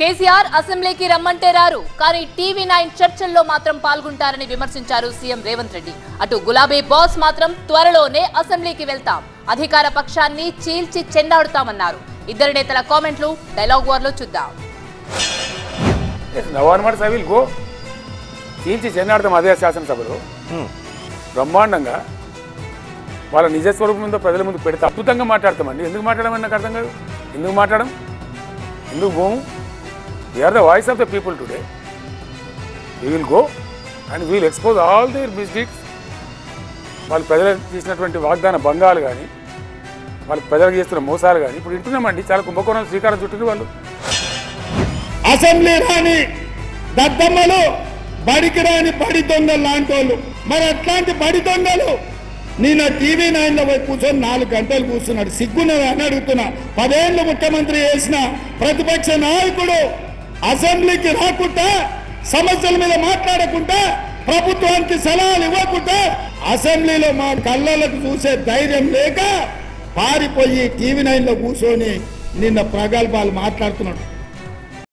కేసీఆర్ అసెంబ్లీకి రమ్మంటే రారు, కానీ టీవీ9 చర్చల్లో మాత్రం పాల్గొంటారని విమర్శించారు సీఎం రేవంత్ రెడ్డి. అటు గులాబీ బాస్ మాత్రం త్వరలోనే అసెంబ్లీకి వెళ్తాం, అధికార పక్షాన్ని చీల్చి చెండాడుతామన్నారు. ఇద్దరు నేతల కామెంట్లు డైలాగ్ వార్లో చూద్దాం. చీల్చి చెండాడతాం అదే శాసనసభలో బ్రహ్మాండంగా వాళ్ళ నిజస్వరూపం ముందు ప్రజల ముందు పెడితే అద్భుతంగా మాట్లాడతామండి. ఎందుకు మాట్లాడమని నాకు అర్థం కాదు. ఎందుకు మాట్లాడడం, ఎందుకు పోము? We are the voice of the people today. We will go and we will expose all their misdeeds. వాళ్ళు ప్రజలకు చేసినటువంటి వాగ్దాన భంగాలు కానీ, వాళ్ళు ప్రజలకు చేస్తున్న మోసాలు కానీ ఇప్పుడు వింటున్నామండి. చాలా కుంభకోణాలు శ్రీకారం చుట్టింది వాళ్ళు. అసెంబ్లీ రాని దద్దమ్మలు, బడికి రాని బడి దొంగలు లాంటి వాళ్ళు. మరి అట్లాంటి బడి దొంగలు నిన్న టీవీ9లో పోయి కూర్చొని 4 గంటలు కూర్చున్నాడు. సిగ్గున్నది అని అడుగుతున్నా. 10 ఏళ్ళు ముఖ్యమంత్రి చేసిన ప్రతిపక్ష నాయకుడు అసెంబ్లీకి రాకుండా, సమస్యల మీద మాట్లాడకుండా, ప్రభుత్వానికి సలహాలు ఇవ్వకుండా, అసెంబ్లీలో మా కళ్ళలకు చూసే ధైర్యం లేక పారిపోయి టీవీ9లో కూర్చొని నిన్న ప్రగల్భాలు మాట్లాడుతున్నాడు.